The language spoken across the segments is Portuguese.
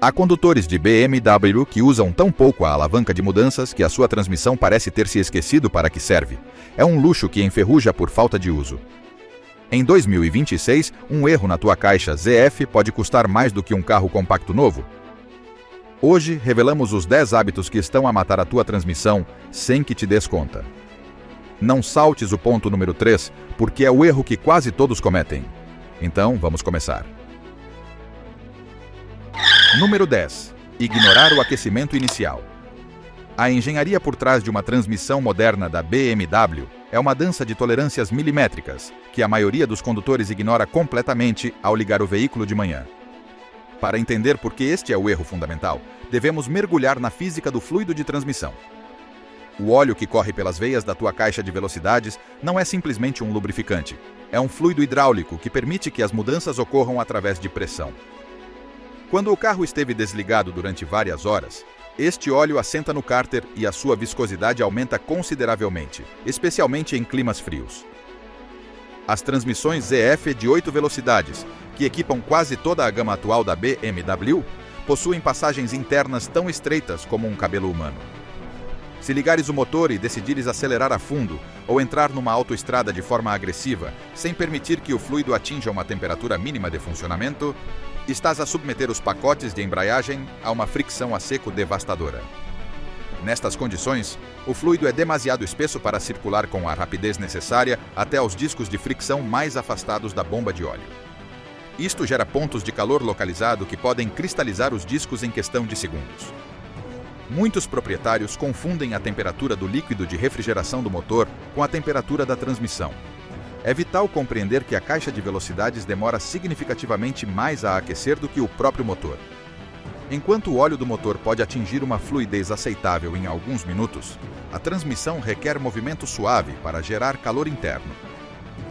Há condutores de BMW que usam tão pouco a alavanca de mudanças que a sua transmissão parece ter se esquecido para que serve. É um luxo que enferruja por falta de uso. Em 2026, um erro na tua caixa ZF pode custar mais do que um carro compacto novo? Hoje, revelamos os 10 hábitos que estão a matar a tua transmissão sem que te des conta. Não saltes o ponto número 3, porque é o erro que quase todos cometem. Então, vamos começar. Número 10. Ignorar o aquecimento inicial. A engenharia por trás de uma transmissão moderna da BMW é uma dança de tolerâncias milimétricas, que a maioria dos condutores ignora completamente ao ligar o veículo de manhã. Para entender por que este é o erro fundamental, devemos mergulhar na física do fluido de transmissão. O óleo que corre pelas veias da tua caixa de velocidades não é simplesmente um lubrificante. É um fluido hidráulico que permite que as mudanças ocorram através de pressão. Quando o carro esteve desligado durante várias horas, este óleo assenta no cárter e a sua viscosidade aumenta consideravelmente, especialmente em climas frios. As transmissões ZF de 8 velocidades, que equipam quase toda a gama atual da BMW, possuem passagens internas tão estreitas como um cabelo humano. Se ligares o motor e decidires acelerar a fundo ou entrar numa autoestrada de forma agressiva, sem permitir que o fluido atinja uma temperatura mínima de funcionamento, estás a submeter os pacotes de embreagem a uma fricção a seco devastadora. Nestas condições, o fluido é demasiado espesso para circular com a rapidez necessária até os discos de fricção mais afastados da bomba de óleo. Isto gera pontos de calor localizado que podem cristalizar os discos em questão de segundos. Muitos proprietários confundem a temperatura do líquido de refrigeração do motor com a temperatura da transmissão. É vital compreender que a caixa de velocidades demora significativamente mais a aquecer do que o próprio motor. Enquanto o óleo do motor pode atingir uma fluidez aceitável em alguns minutos, a transmissão requer movimento suave para gerar calor interno.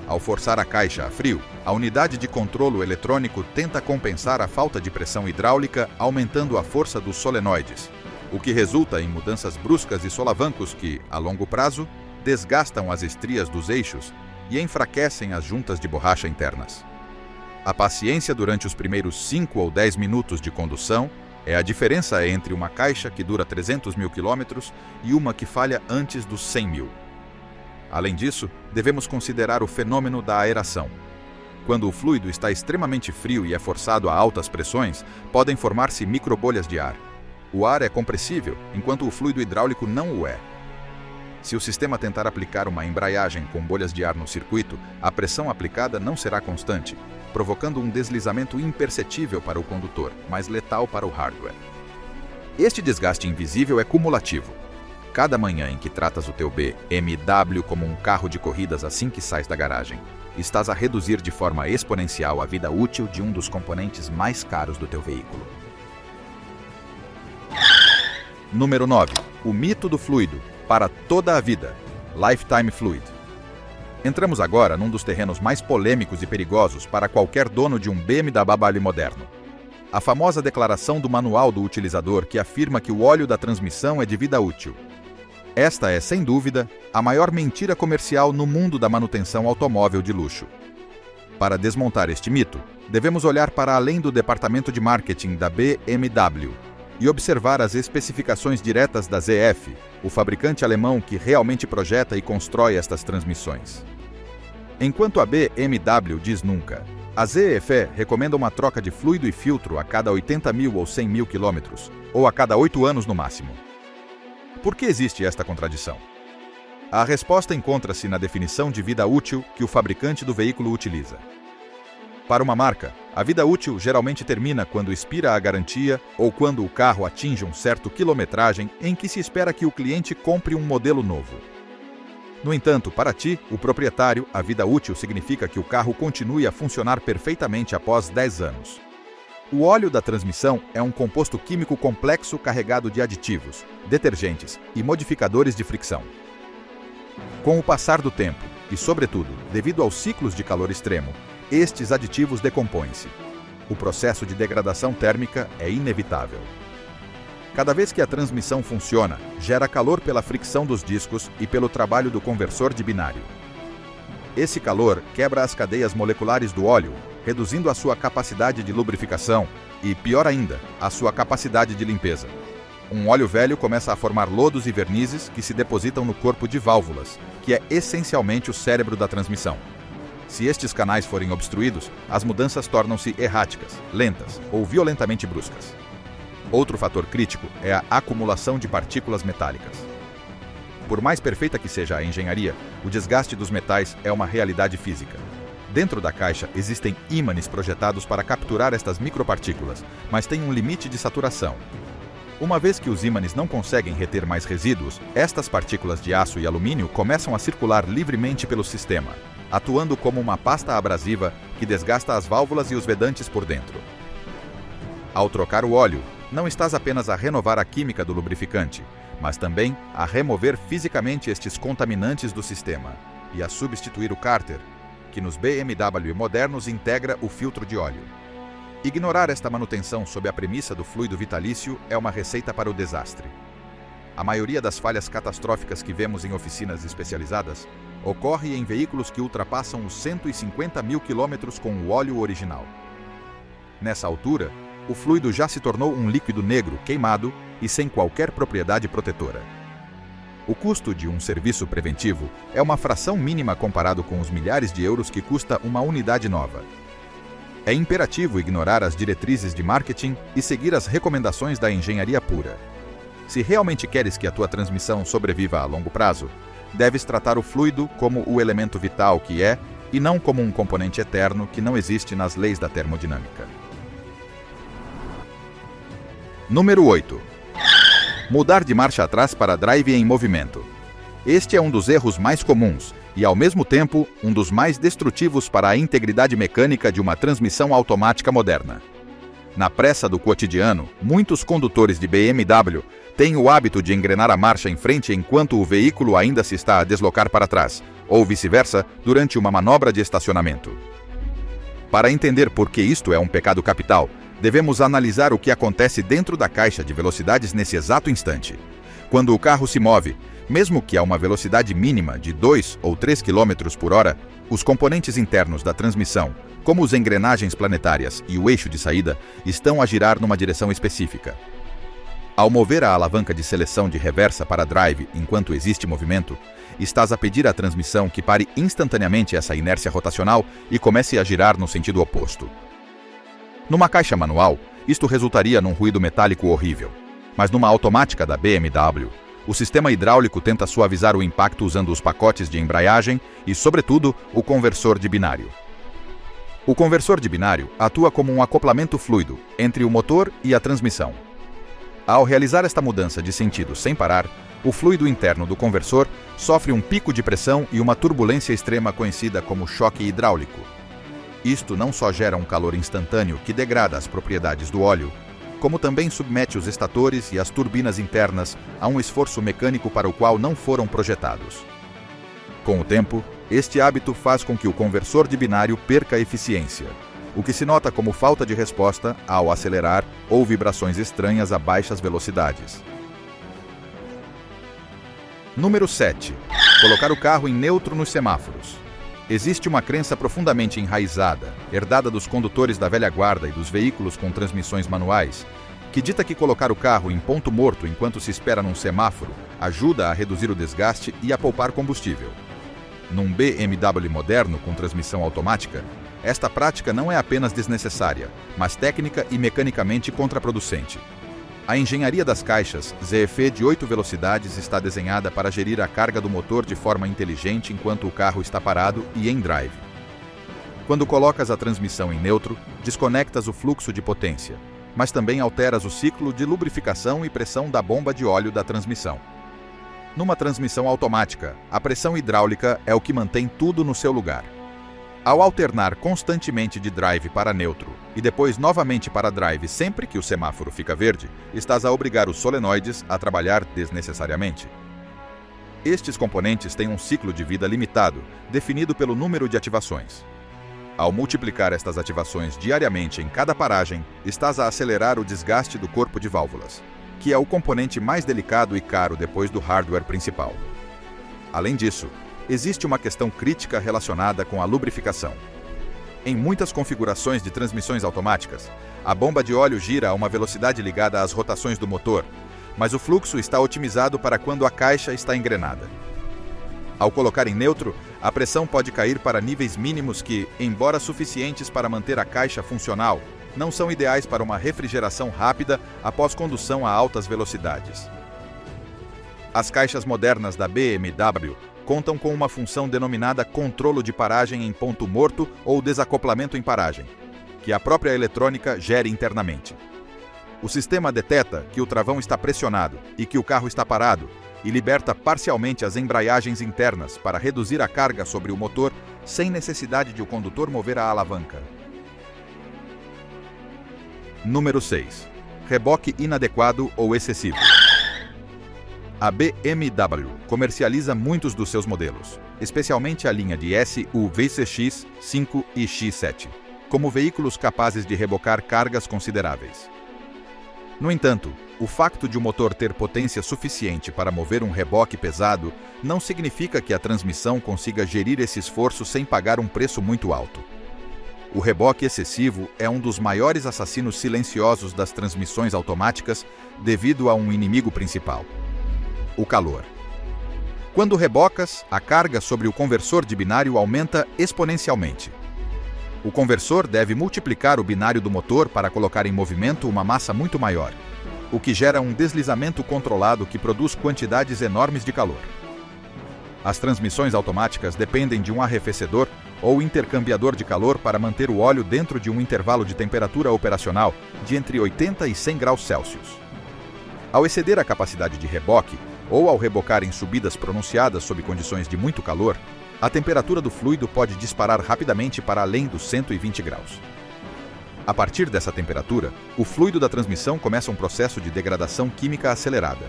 Ao forçar a caixa a frio, a unidade de controlo eletrônico tenta compensar a falta de pressão hidráulica aumentando a força dos solenoides, o que resulta em mudanças bruscas e solavancos que, a longo prazo, desgastam as estrias dos eixos e enfraquecem as juntas de borracha internas. A paciência durante os primeiros 5 ou 10 minutos de condução é a diferença entre uma caixa que dura 300 mil quilômetros e uma que falha antes dos 100 mil. Além disso, devemos considerar o fenômeno da aeração. Quando o fluido está extremamente frio e é forçado a altas pressões, podem formar-se microbolhas de ar. O ar é compressível, enquanto o fluido hidráulico não o é. Se o sistema tentar aplicar uma embreagem com bolhas de ar no circuito, a pressão aplicada não será constante, provocando um deslizamento imperceptível para o condutor, mas letal para o hardware. Este desgaste invisível é cumulativo. Cada manhã em que tratas o teu BMW como um carro de corridas assim que sais da garagem, estás a reduzir de forma exponencial a vida útil de um dos componentes mais caros do teu veículo. Número 9. O mito do fluido, para toda a vida. Lifetime Fluid. Entramos agora num dos terrenos mais polêmicos e perigosos para qualquer dono de um BMW moderno. A famosa declaração do manual do utilizador que afirma que o óleo da transmissão é de vida útil. Esta é, sem dúvida, a maior mentira comercial no mundo da manutenção automóvel de luxo. Para desmontar este mito, devemos olhar para além do departamento de marketing da BMW e observar as especificações diretas da ZF, o fabricante alemão que realmente projeta e constrói estas transmissões. Enquanto a BMW diz nunca, a ZF recomenda uma troca de fluido e filtro a cada 80 mil ou 100 mil quilômetros, ou a cada 8 anos no máximo. Por que existe esta contradição? A resposta encontra-se na definição de vida útil que o fabricante do veículo utiliza. Para uma marca, a vida útil geralmente termina quando expira a garantia ou quando o carro atinge um certo quilometragem em que se espera que o cliente compre um modelo novo. No entanto, para ti, o proprietário, a vida útil significa que o carro continue a funcionar perfeitamente após 10 anos. O óleo da transmissão é um composto químico complexo carregado de aditivos, detergentes e modificadores de fricção. Com o passar do tempo, e sobretudo devido aos ciclos de calor extremo, estes aditivos decompõem-se. O processo de degradação térmica é inevitável. Cada vez que a transmissão funciona, gera calor pela fricção dos discos e pelo trabalho do conversor de binário. Esse calor quebra as cadeias moleculares do óleo, reduzindo a sua capacidade de lubrificação, e, pior ainda, a sua capacidade de limpeza. Um óleo velho começa a formar lodos e vernizes que se depositam no corpo de válvulas, que é essencialmente o cérebro da transmissão. Se estes canais forem obstruídos, as mudanças tornam-se erráticas, lentas ou violentamente bruscas. Outro fator crítico é a acumulação de partículas metálicas. Por mais perfeita que seja a engenharia, o desgaste dos metais é uma realidade física. Dentro da caixa existem ímãs projetados para capturar estas micropartículas, mas tem um limite de saturação. Uma vez que os ímãs não conseguem reter mais resíduos, estas partículas de aço e alumínio começam a circular livremente pelo sistema, atuando como uma pasta abrasiva que desgasta as válvulas e os vedantes por dentro. Ao trocar o óleo, não estás apenas a renovar a química do lubrificante, mas também a remover fisicamente estes contaminantes do sistema e a substituir o cárter, que nos BMW modernos integra o filtro de óleo. Ignorar esta manutenção sob a premissa do fluido vitalício é uma receita para o desastre. A maioria das falhas catastróficas que vemos em oficinas especializadas ocorre em veículos que ultrapassam os 150 mil quilômetros com o óleo original. Nessa altura, o fluido já se tornou um líquido negro, queimado e sem qualquer propriedade protetora. O custo de um serviço preventivo é uma fração mínima comparado com os milhares de euros que custa uma unidade nova. É imperativo ignorar as diretrizes de marketing e seguir as recomendações da engenharia pura. Se realmente queres que a tua transmissão sobreviva a longo prazo, deves tratar o fluido como o elemento vital que é e não como um componente eterno que não existe nas leis da termodinâmica. Número 8. Mudar de marcha atrás para drive em movimento. Este é um dos erros mais comuns e, ao mesmo tempo, um dos mais destrutivos para a integridade mecânica de uma transmissão automática moderna. Na pressa do cotidiano, muitos condutores de BMW têm o hábito de engrenar a marcha em frente enquanto o veículo ainda se está a deslocar para trás, ou vice-versa, durante uma manobra de estacionamento. Para entender por que isto é um pecado capital, devemos analisar o que acontece dentro da caixa de velocidades nesse exato instante. Quando o carro se move, mesmo que a uma velocidade mínima de 2 ou 3 km por hora, os componentes internos da transmissão, como as engrenagens planetárias e o eixo de saída, estão a girar numa direção específica. Ao mover a alavanca de seleção de reversa para drive enquanto existe movimento, estás a pedir à transmissão que pare instantaneamente essa inércia rotacional e comece a girar no sentido oposto. Numa caixa manual, isto resultaria num ruído metálico horrível. Mas numa automática da BMW, o sistema hidráulico tenta suavizar o impacto usando os pacotes de embreagem e, sobretudo, o conversor de binário. O conversor de binário atua como um acoplamento fluido entre o motor e a transmissão. Ao realizar esta mudança de sentido sem parar, o fluido interno do conversor sofre um pico de pressão e uma turbulência extrema conhecida como choque hidráulico. Isto não só gera um calor instantâneo que degrada as propriedades do óleo, como também submete os estatores e as turbinas internas a um esforço mecânico para o qual não foram projetados. Com o tempo, este hábito faz com que o conversor de binário perca eficiência, o que se nota como falta de resposta ao acelerar ou vibrações estranhas a baixas velocidades. Número 7. Colocar o carro em neutro nos semáforos. Existe uma crença profundamente enraizada, herdada dos condutores da velha guarda e dos veículos com transmissões manuais, que dita que colocar o carro em ponto morto enquanto se espera num semáforo ajuda a reduzir o desgaste e a poupar combustível. Num BMW moderno com transmissão automática, esta prática não é apenas desnecessária, mas técnica e mecanicamente contraproducente. A engenharia das caixas ZF de 8 velocidades está desenhada para gerir a carga do motor de forma inteligente enquanto o carro está parado e em drive. Quando colocas a transmissão em neutro, desconectas o fluxo de potência, mas também alteras o ciclo de lubrificação e pressão da bomba de óleo da transmissão. Numa transmissão automática, a pressão hidráulica é o que mantém tudo no seu lugar. Ao alternar constantemente de drive para neutro e depois novamente para drive sempre que o semáforo fica verde, estás a obrigar os solenoides a trabalhar desnecessariamente. Estes componentes têm um ciclo de vida limitado, definido pelo número de ativações. Ao multiplicar estas ativações diariamente em cada paragem, estás a acelerar o desgaste do corpo de válvulas, que é o componente mais delicado e caro depois do hardware principal. Além disso, existe uma questão crítica relacionada com a lubrificação. Em muitas configurações de transmissões automáticas, a bomba de óleo gira a uma velocidade ligada às rotações do motor, mas o fluxo está otimizado para quando a caixa está engrenada. Ao colocar em neutro, a pressão pode cair para níveis mínimos que, embora suficientes para manter a caixa funcional, não são ideais para uma refrigeração rápida após condução a altas velocidades. As caixas modernas da BMW contam com uma função denominada controlo de paragem em ponto morto ou desacoplamento em paragem, que a própria eletrônica gere internamente. O sistema detecta que o travão está pressionado e que o carro está parado e liberta parcialmente as embreagens internas para reduzir a carga sobre o motor sem necessidade de o condutor mover a alavanca. Número 6. Reboque inadequado ou excessivo. A BMW comercializa muitos dos seus modelos, especialmente a linha de SUV CX, 5 e X7, como veículos capazes de rebocar cargas consideráveis. No entanto, o facto de o motor ter potência suficiente para mover um reboque pesado não significa que a transmissão consiga gerir esse esforço sem pagar um preço muito alto. O reboque excessivo é um dos maiores assassinos silenciosos das transmissões automáticas devido a um inimigo principal: o calor. Quando rebocas, a carga sobre o conversor de binário aumenta exponencialmente. O conversor deve multiplicar o binário do motor para colocar em movimento uma massa muito maior, o que gera um deslizamento controlado que produz quantidades enormes de calor. As transmissões automáticas dependem de um arrefecedor ou intercambiador de calor para manter o óleo dentro de um intervalo de temperatura operacional de entre 80 e 100 graus Celsius. Ao exceder a capacidade de reboque, ou ao rebocar em subidas pronunciadas sob condições de muito calor, a temperatura do fluido pode disparar rapidamente para além dos 120 graus. A partir dessa temperatura, o fluido da transmissão começa um processo de degradação química acelerada.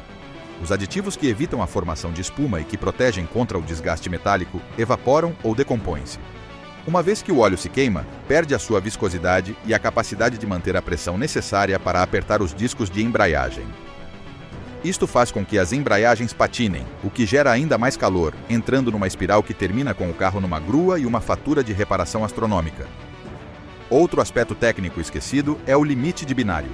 Os aditivos que evitam a formação de espuma e que protegem contra o desgaste metálico evaporam ou decompõem-se. Uma vez que o óleo se queima, perde a sua viscosidade e a capacidade de manter a pressão necessária para apertar os discos de embreagem. Isto faz com que as embreagens patinem, o que gera ainda mais calor, entrando numa espiral que termina com o carro numa grua e uma fatura de reparação astronômica. Outro aspecto técnico esquecido é o limite de binário.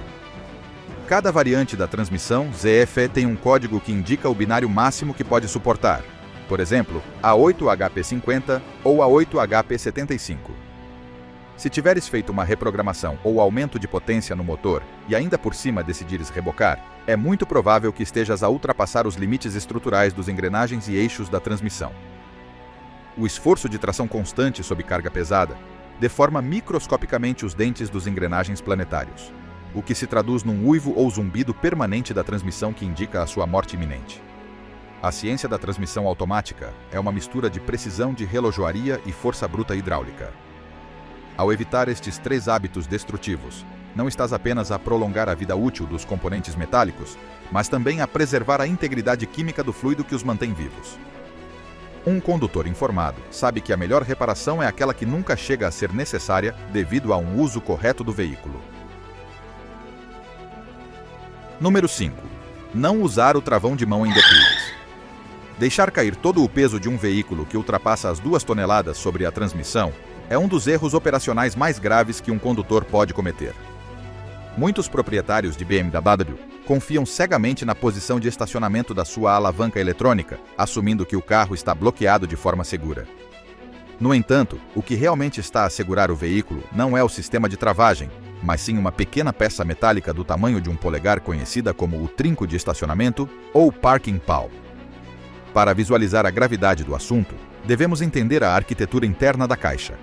Cada variante da transmissão ZF tem um código que indica o binário máximo que pode suportar, por exemplo, a 8HP50 ou a 8HP75. Se tiveres feito uma reprogramação ou aumento de potência no motor e ainda por cima decidires rebocar, é muito provável que estejas a ultrapassar os limites estruturais dos engrenagens e eixos da transmissão. O esforço de tração constante sob carga pesada deforma microscopicamente os dentes dos engrenagens planetários, o que se traduz num uivo ou zumbido permanente da transmissão que indica a sua morte iminente. A ciência da transmissão automática é uma mistura de precisão de relojoaria e força bruta hidráulica. Ao evitar estes três hábitos destrutivos, não estás apenas a prolongar a vida útil dos componentes metálicos, mas também a preservar a integridade química do fluido que os mantém vivos. Um condutor informado sabe que a melhor reparação é aquela que nunca chega a ser necessária devido a um uso correto do veículo. Número 5. Não usar o travão de mão em declives. Deixar cair todo o peso de um veículo que ultrapassa as 2 toneladas sobre a transmissão é um dos erros operacionais mais graves que um condutor pode cometer. Muitos proprietários de BMW confiam cegamente na posição de estacionamento da sua alavanca eletrônica, assumindo que o carro está bloqueado de forma segura. No entanto, o que realmente está a segurar o veículo não é o sistema de travagem, mas sim uma pequena peça metálica do tamanho de um polegar conhecida como o trinco de estacionamento ou parking pau. Para visualizar a gravidade do assunto, devemos entender a arquitetura interna da caixa.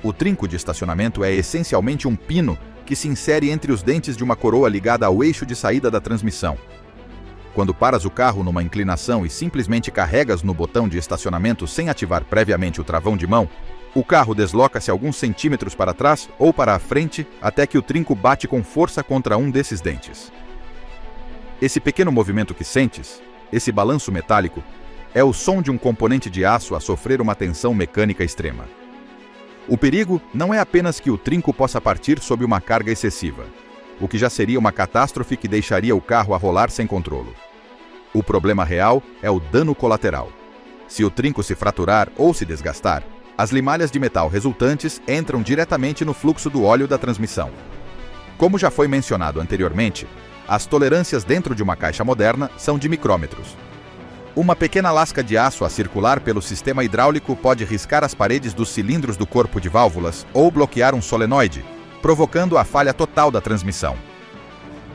O trinco de estacionamento é essencialmente um pino que se insere entre os dentes de uma coroa ligada ao eixo de saída da transmissão. Quando paras o carro numa inclinação e simplesmente carregas no botão de estacionamento sem ativar previamente o travão de mão, o carro desloca-se alguns centímetros para trás ou para a frente até que o trinco bate com força contra um desses dentes. Esse pequeno movimento que sentes, esse balanço metálico, é o som de um componente de aço a sofrer uma tensão mecânica extrema. O perigo não é apenas que o trinco possa partir sob uma carga excessiva, o que já seria uma catástrofe que deixaria o carro a rolar sem controle. O problema real é o dano colateral. Se o trinco se fraturar ou se desgastar, As limalhas de metal resultantes entram diretamente no fluxo do óleo da transmissão. Como já foi mencionado anteriormente, as tolerâncias dentro de uma caixa moderna são de micrômetros. Uma pequena lasca de aço a circular pelo sistema hidráulico pode riscar as paredes dos cilindros do corpo de válvulas ou bloquear um solenoide, provocando a falha total da transmissão.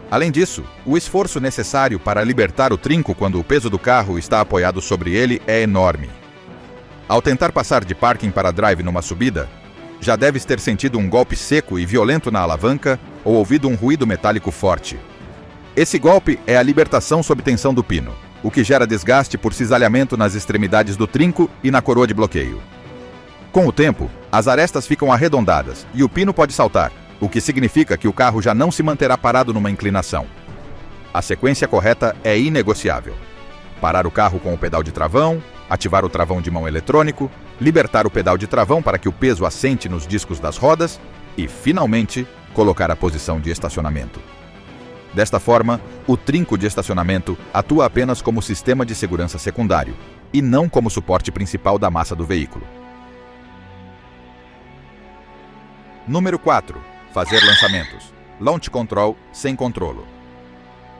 Além disso, o esforço necessário para libertar o trinco quando o peso do carro está apoiado sobre ele é enorme. Ao tentar passar de parking para drive numa subida, já deves ter sentido um golpe seco e violento na alavanca ou ouvido um ruído metálico forte. Esse golpe é a libertação sob tensão do pino, o que gera desgaste por cisalhamento nas extremidades do trinco e na coroa de bloqueio. Com o tempo, as arestas ficam arredondadas e o pino pode saltar, o que significa que o carro já não se manterá parado numa inclinação. A sequência correta é inegociável. Parar o carro com o pedal de travão, ativar o travão de mão eletrônico, libertar o pedal de travão para que o peso assente nos discos das rodas e, finalmente, colocar a posição de estacionamento. Desta forma, o trinco de estacionamento atua apenas como sistema de segurança secundário e não como suporte principal da massa do veículo. Número 4. Fazer lançamentos. Launch Control sem controlo.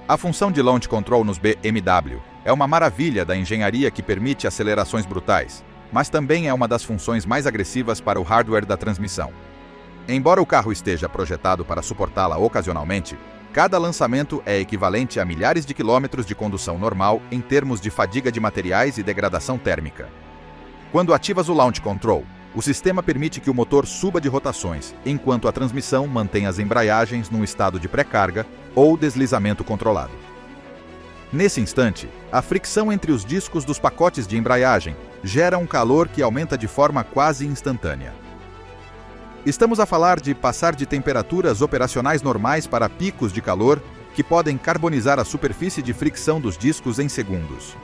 A função de Launch Control nos BMW é uma maravilha da engenharia que permite acelerações brutais, mas também é uma das funções mais agressivas para o hardware da transmissão. Embora o carro esteja projetado para suportá-la ocasionalmente, cada lançamento é equivalente a milhares de quilômetros de condução normal em termos de fadiga de materiais e degradação térmica. Quando ativas o Launch Control, o sistema permite que o motor suba de rotações, enquanto a transmissão mantém as embreagens num estado de pré-carga ou deslizamento controlado. Nesse instante, a fricção entre os discos dos pacotes de embreagem gera um calor que aumenta de forma quase instantânea. Estamos a falar de passar de temperaturas operacionais normais para picos de calor que podem carbonizar a superfície de fricção dos discos em segundos.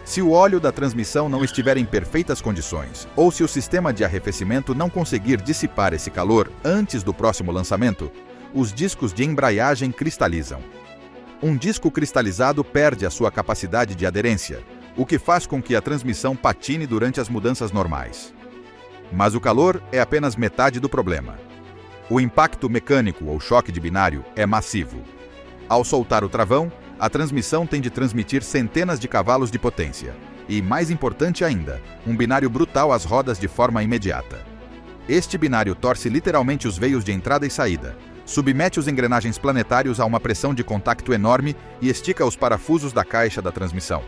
Se o óleo da transmissão não estiver em perfeitas condições, ou se o sistema de arrefecimento não conseguir dissipar esse calor antes do próximo lançamento, os discos de embreagem cristalizam. Um disco cristalizado perde a sua capacidade de aderência, o que faz com que a transmissão patine durante as mudanças normais. Mas o calor é apenas metade do problema. O impacto mecânico ou choque de binário é massivo. Ao soltar o travão, a transmissão tem de transmitir centenas de cavalos de potência e, mais importante ainda, um binário brutal às rodas de forma imediata. Este binário torce literalmente os veios de entrada e saída, submete os engrenagens planetários a uma pressão de contacto enorme e estica os parafusos da caixa da transmissão.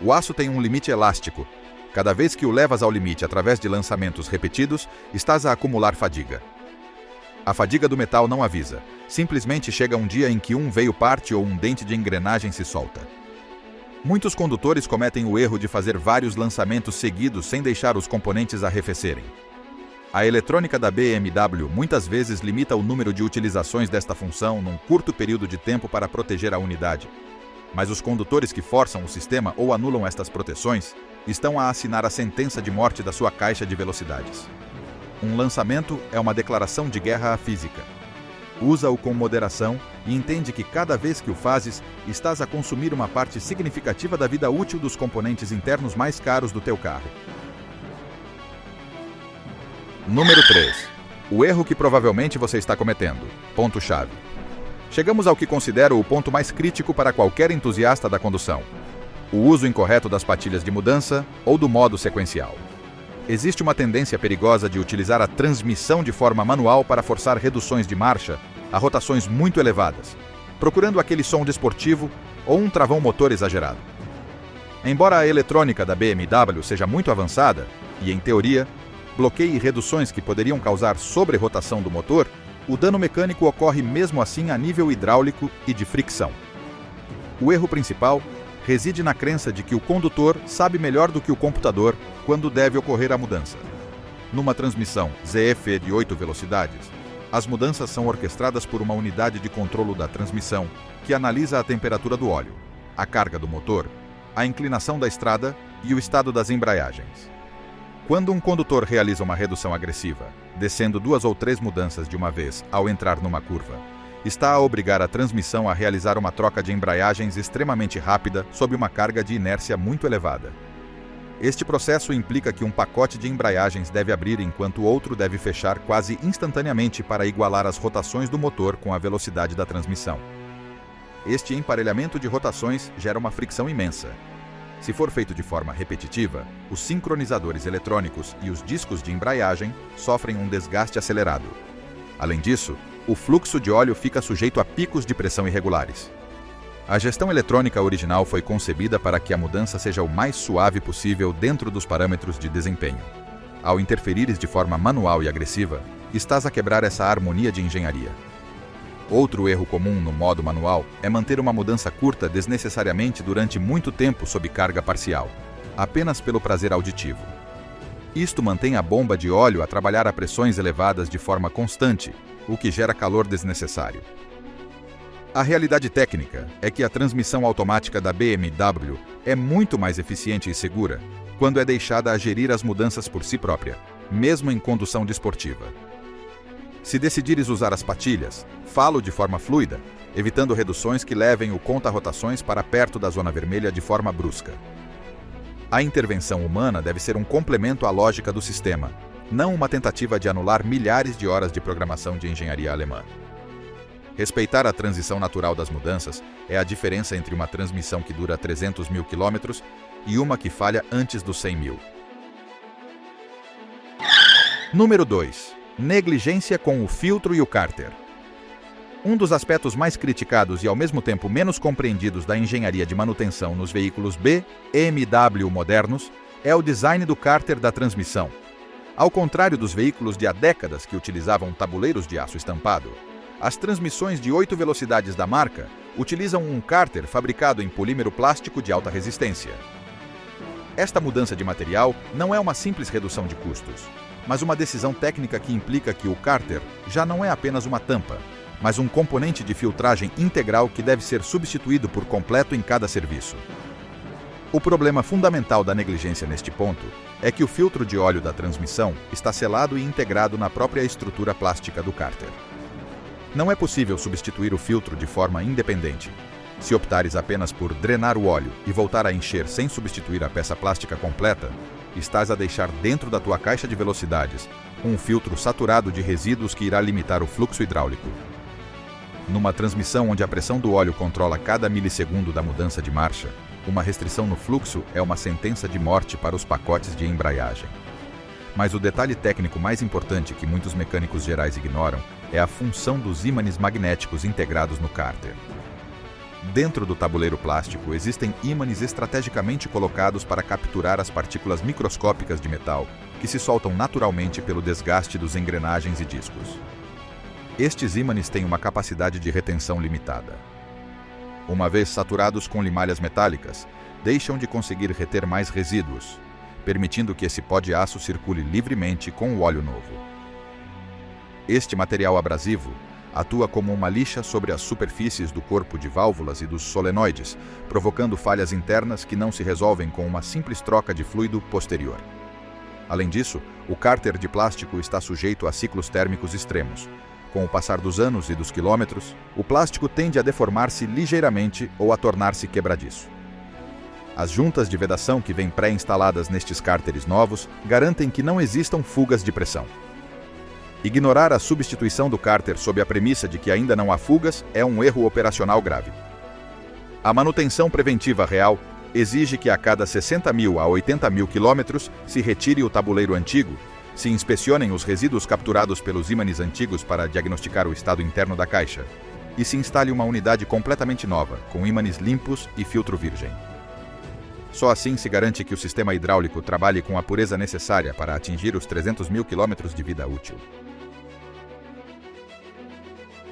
O aço tem um limite elástico. Cada vez que o levas ao limite através de lançamentos repetidos, estás a acumular fadiga. A fadiga do metal não avisa. Simplesmente chega um dia em que um veio parte ou um dente de engrenagem se solta. Muitos condutores cometem o erro de fazer vários lançamentos seguidos sem deixar os componentes arrefecerem. A eletrônica da BMW muitas vezes limita o número de utilizações desta função num curto período de tempo para proteger a unidade. Mas os condutores que forçam o sistema ou anulam estas proteções estão a assinar a sentença de morte da sua caixa de velocidades. Um lançamento é uma declaração de guerra à física. Usa-o com moderação e entende que cada vez que o fazes, estás a consumir uma parte significativa da vida útil dos componentes internos mais caros do teu carro. Número 3. O erro que provavelmente você está cometendo. Ponto-chave. Chegamos ao que considero o ponto mais crítico para qualquer entusiasta da condução: o uso incorreto das patilhas de mudança ou do modo sequencial. Existe uma tendência perigosa de utilizar a transmissão de forma manual para forçar reduções de marcha a rotações muito elevadas, procurando aquele som desportivo ou um travão motor exagerado. Embora a eletrônica da BMW seja muito avançada e, em teoria, bloqueie reduções que poderiam causar sobre-rotação do motor, o dano mecânico ocorre mesmo assim a nível hidráulico e de fricção. O erro principal reside na crença de que o condutor sabe melhor do que o computador quando deve ocorrer a mudança. Numa transmissão ZF de 8 velocidades, as mudanças são orquestradas por uma unidade de controlo da transmissão que analisa a temperatura do óleo, a carga do motor, a inclinação da estrada e o estado das embreagens. Quando um condutor realiza uma redução agressiva, descendo 2 ou 3 mudanças de uma vez ao entrar numa curva, está a obrigar a transmissão a realizar uma troca de embreagens extremamente rápida sob uma carga de inércia muito elevada. Este processo implica que um pacote de embreagens deve abrir enquanto o outro deve fechar quase instantaneamente para igualar as rotações do motor com a velocidade da transmissão. Este emparelhamento de rotações gera uma fricção imensa. Se for feito de forma repetitiva, os sincronizadores eletrônicos e os discos de embreagem sofrem um desgaste acelerado. Além disso, o fluxo de óleo fica sujeito a picos de pressão irregulares. A gestão eletrônica original foi concebida para que a mudança seja o mais suave possível dentro dos parâmetros de desempenho. Ao interferires de forma manual e agressiva, estás a quebrar essa harmonia de engenharia. Outro erro comum no modo manual é manter uma mudança curta desnecessariamente durante muito tempo sob carga parcial, apenas pelo prazer auditivo. Isto mantém a bomba de óleo a trabalhar a pressões elevadas de forma constante, o que gera calor desnecessário. A realidade técnica é que a transmissão automática da BMW é muito mais eficiente e segura quando é deixada a gerir as mudanças por si própria, mesmo em condução desportiva. Se decidires usar as patilhas, falo de forma fluida, evitando reduções que levem o conta-rotações para perto da zona vermelha de forma brusca. A intervenção humana deve ser um complemento à lógica do sistema, não uma tentativa de anular milhares de horas de programação de engenharia alemã. Respeitar a transição natural das mudanças é a diferença entre uma transmissão que dura 300 mil quilômetros e uma que falha antes dos 100 mil. Número 2. Negligência com o filtro e o cárter. Um dos aspectos mais criticados e ao mesmo tempo menos compreendidos da engenharia de manutenção nos veículos BMW modernos é o design do cárter da transmissão. Ao contrário dos veículos de há décadas que utilizavam tabuleiros de aço estampado, as transmissões de 8 velocidades da marca utilizam um cárter fabricado em polímero plástico de alta resistência. Esta mudança de material não é uma simples redução de custos, mas uma decisão técnica que implica que o cárter já não é apenas uma tampa, mas um componente de filtragem integral que deve ser substituído por completo em cada serviço. O problema fundamental da negligência neste ponto é que o filtro de óleo da transmissão está selado e integrado na própria estrutura plástica do cárter. Não é possível substituir o filtro de forma independente. Se optares apenas por drenar o óleo e voltar a encher sem substituir a peça plástica completa, estás a deixar dentro da tua caixa de velocidades um filtro saturado de resíduos que irá limitar o fluxo hidráulico. Numa transmissão onde a pressão do óleo controla cada milissegundo da mudança de marcha, uma restrição no fluxo é uma sentença de morte para os pacotes de embreagem. Mas o detalhe técnico mais importante que muitos mecânicos gerais ignoram é a função dos ímãs magnéticos integrados no cárter. Dentro do tabuleiro plástico existem ímãs estrategicamente colocados para capturar as partículas microscópicas de metal que se soltam naturalmente pelo desgaste dos engrenagens e discos. Estes ímãs têm uma capacidade de retenção limitada. Uma vez saturados com limalhas metálicas, deixam de conseguir reter mais resíduos, permitindo que esse pó de aço circule livremente com o óleo novo. Este material abrasivo atua como uma lixa sobre as superfícies do corpo de válvulas e dos solenoides, provocando falhas internas que não se resolvem com uma simples troca de fluido posterior. Além disso, o cárter de plástico está sujeito a ciclos térmicos extremos. Com o passar dos anos e dos quilômetros, o plástico tende a deformar-se ligeiramente ou a tornar-se quebradiço. As juntas de vedação que vêm pré-instaladas nestes cárteres novos garantem que não existam fugas de pressão. Ignorar a substituição do cárter sob a premissa de que ainda não há fugas é um erro operacional grave. A manutenção preventiva real exige que a cada 60 mil a 80 mil quilômetros se retire o tabuleiro antigo, se inspecionem os resíduos capturados pelos ímãs antigos para diagnosticar o estado interno da caixa e se instale uma unidade completamente nova, com ímãs limpos e filtro virgem. Só assim se garante que o sistema hidráulico trabalhe com a pureza necessária para atingir os 300 mil quilômetros de vida útil.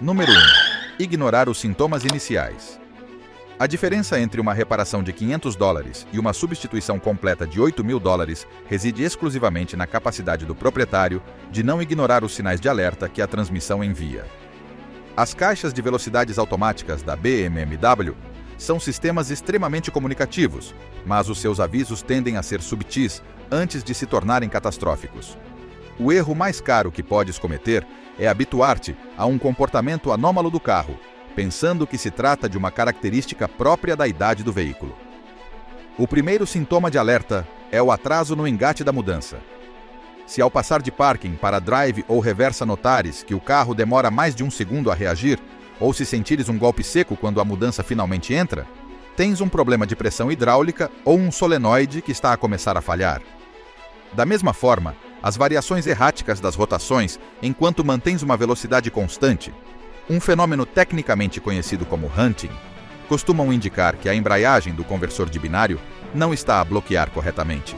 Número 1. Ignorar os sintomas iniciais. A diferença entre uma reparação de $500 e uma substituição completa de $8.000 reside exclusivamente na capacidade do proprietário de não ignorar os sinais de alerta que a transmissão envia. As caixas de velocidades automáticas da BMW são sistemas extremamente comunicativos, mas os seus avisos tendem a ser subtis antes de se tornarem catastróficos. O erro mais caro que podes cometer é habituar-te a um comportamento anômalo do carro, pensando que se trata de uma característica própria da idade do veículo. O primeiro sintoma de alerta é o atraso no engate da mudança. Se ao passar de parking para drive ou reversa notares que o carro demora mais de 1 segundo a reagir, ou se sentires um golpe seco quando a mudança finalmente entra, tens um problema de pressão hidráulica ou um solenoide que está a começar a falhar. Da mesma forma, as variações erráticas das rotações enquanto mantens uma velocidade constante, um fenômeno tecnicamente conhecido como hunting, costumam indicar que a embreagem do conversor de binário não está a bloquear corretamente.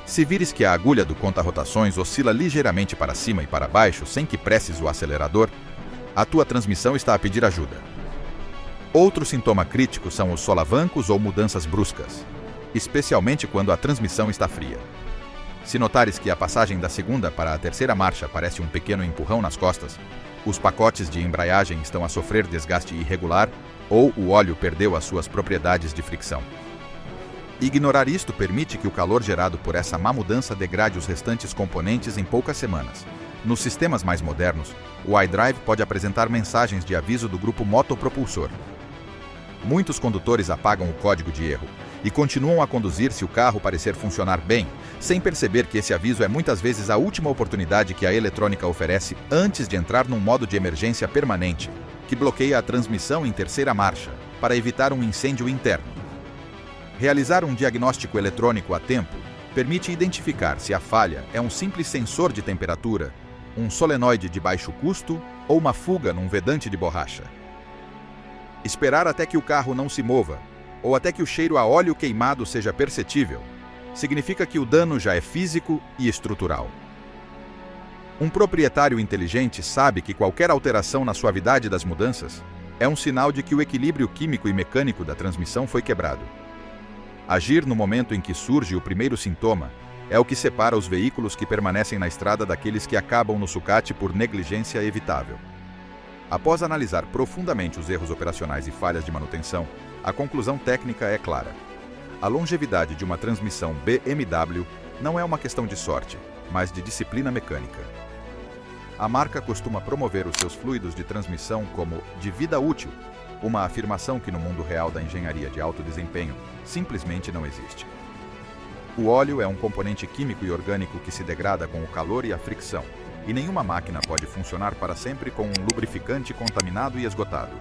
Se vires que a agulha do conta-rotações oscila ligeiramente para cima e para baixo sem que presses o acelerador, a tua transmissão está a pedir ajuda. Outro sintoma crítico são os solavancos ou mudanças bruscas, especialmente quando a transmissão está fria. Se notares que a passagem da segunda para a terceira marcha parece um pequeno empurrão nas costas, os pacotes de embreagem estão a sofrer desgaste irregular ou o óleo perdeu as suas propriedades de fricção. Ignorar isto permite que o calor gerado por essa má mudança degrade os restantes componentes em poucas semanas. Nos sistemas mais modernos, o iDrive pode apresentar mensagens de aviso do grupo motopropulsor. Muitos condutores apagam o código de erro e continuam a conduzir se o carro parecer funcionar bem, sem perceber que esse aviso é muitas vezes a última oportunidade que a eletrônica oferece antes de entrar num modo de emergência permanente, que bloqueia a transmissão em terceira marcha, para evitar um incêndio interno. Realizar um diagnóstico eletrônico a tempo permite identificar se a falha é um simples sensor de temperatura, um solenoide de baixo custo ou uma fuga num vedante de borracha. Esperar até que o carro não se mova, ou até que o cheiro a óleo queimado seja perceptível, significa que o dano já é físico e estrutural. Um proprietário inteligente sabe que qualquer alteração na suavidade das mudanças é um sinal de que o equilíbrio químico e mecânico da transmissão foi quebrado. Agir no momento em que surge o primeiro sintoma é o que separa os veículos que permanecem na estrada daqueles que acabam no sucate por negligência evitável. Após analisar profundamente os erros operacionais e falhas de manutenção, a conclusão técnica é clara. A longevidade de uma transmissão BMW não é uma questão de sorte, mas de disciplina mecânica. A marca costuma promover os seus fluidos de transmissão como de vida útil, uma afirmação que no mundo real da engenharia de alto desempenho simplesmente não existe. O óleo é um componente químico e orgânico que se degrada com o calor e a fricção, e nenhuma máquina pode funcionar para sempre com um lubrificante contaminado e esgotado.